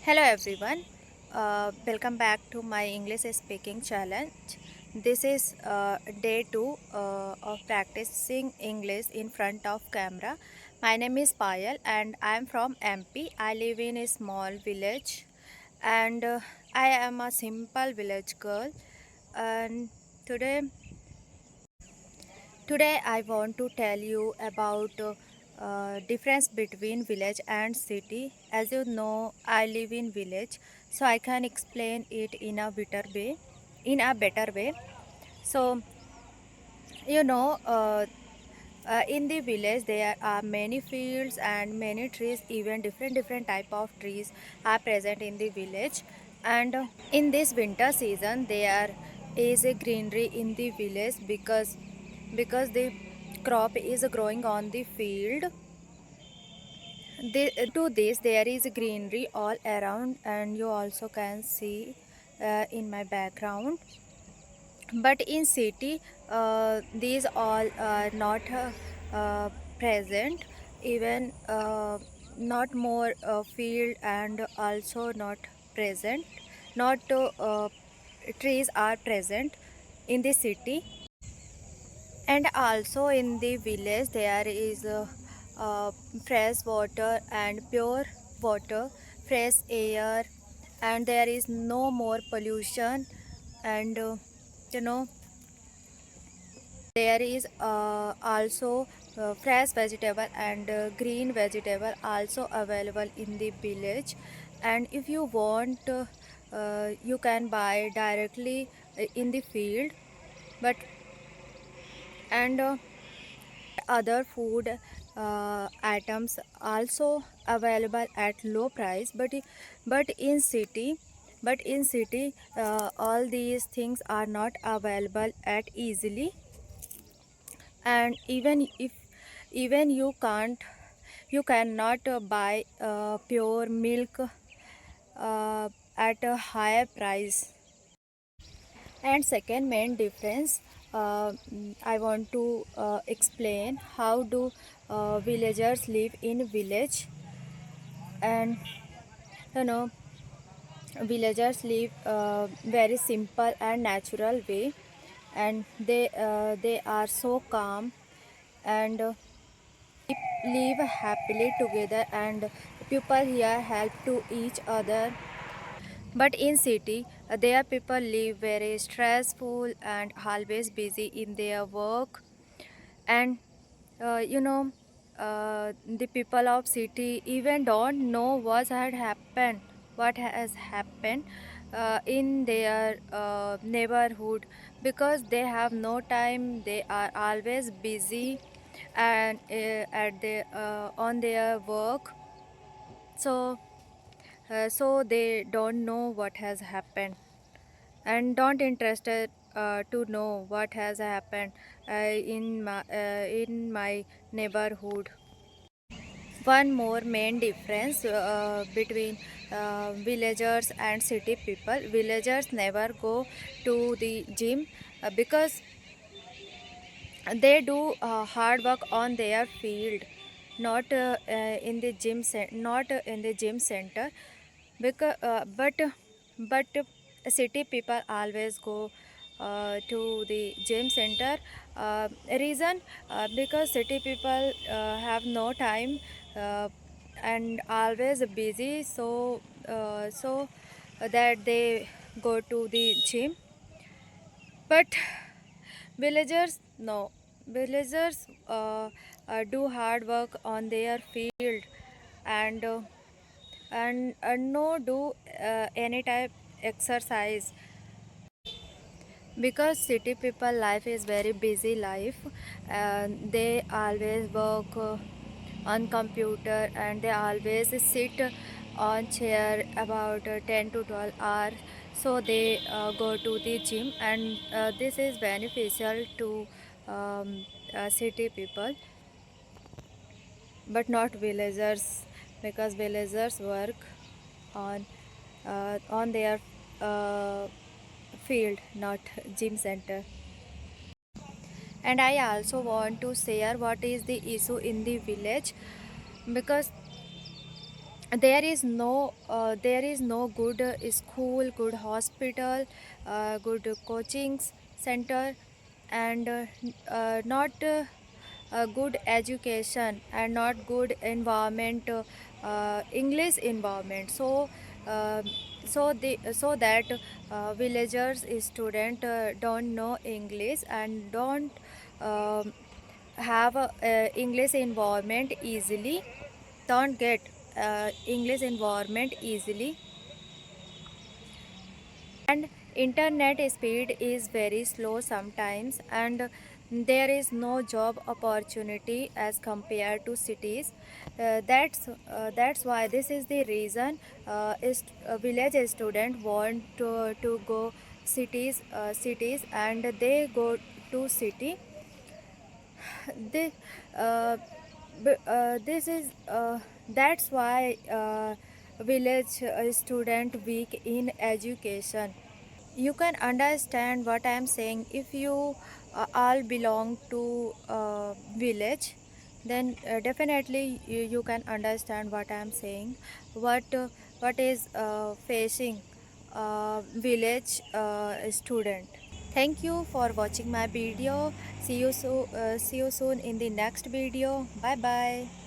Hello everyone, welcome back to my English speaking challenge. This is day 2 of practicing English in front of camera. My name is Payal and I am from MP. I live in a small village and I am a simple village girl. And today Today I want to tell you about difference between village and city. As you know, I live in village, so I can explain it in a better way. In a better way. So you know, in the village there are many fields and many trees. Even different type of trees are present in the village. And in this winter season, there is a greenery in the village because the crop is growing on the field. To this there is greenery all around, and you also can see in my background. But in city, these all are not present. Even not more field and also not present. Not trees are present in the city. And also in the village there is fresh water and pure water, fresh air, and there is no more pollution. And you know there is also fresh vegetable and green vegetable also available in the village. And if you want, you can buy directly in the field. But and other food items also available at low price. But in city all these things are not available at easily. And even you cannot buy pure milk at a higher price. And second main difference, I want to explain how do villagers live in village. And you know villagers live very simple and natural way, and they are so calm and live happily together, and people here help to each other. But in city, their people live very stressful and always busy in their work. And you know, the people of city even don't know what has happened in their neighborhood, because they have no time. They are always busy and on their work. So they don't know what has happened and don't interested to know what has happened in my neighborhood. One more main difference between villagers and city people: villagers never go to the gym because they do hard work on their field, not not in the gym center. Because but city people always go to the gym center. Reason, because city people have no time uh, and always busy, so that they go to the gym. But villagers, no. Villagers do hard work on their field, and no do any type exercise, because city people life is very busy life. They always work on computer, and they always sit on chair about 10 to 12 hours. So they go to the gym, and this is beneficial to city people, but not villagers, because villagers work on on their uh, field, not gym center. And I also want to share what is the issue in the village, because there is no good school, good hospital, good coaching center, and not good education, and not good environment, English environment. Uh, so that villagers student don't know English and don't um have English environment easily, don't get English environment easily, and internet speed is very slow sometimes, and there is no job opportunity as compared to cities. That's why this is the reason is village student want to go cities, and they go to city. This, uh, this is that's why village student weak in education. You can understand what I am saying. If you all belong to village, then definitely you can understand what I am saying. What is facing village student. Thank you for watching my video. See you soon in the next video. Bye bye.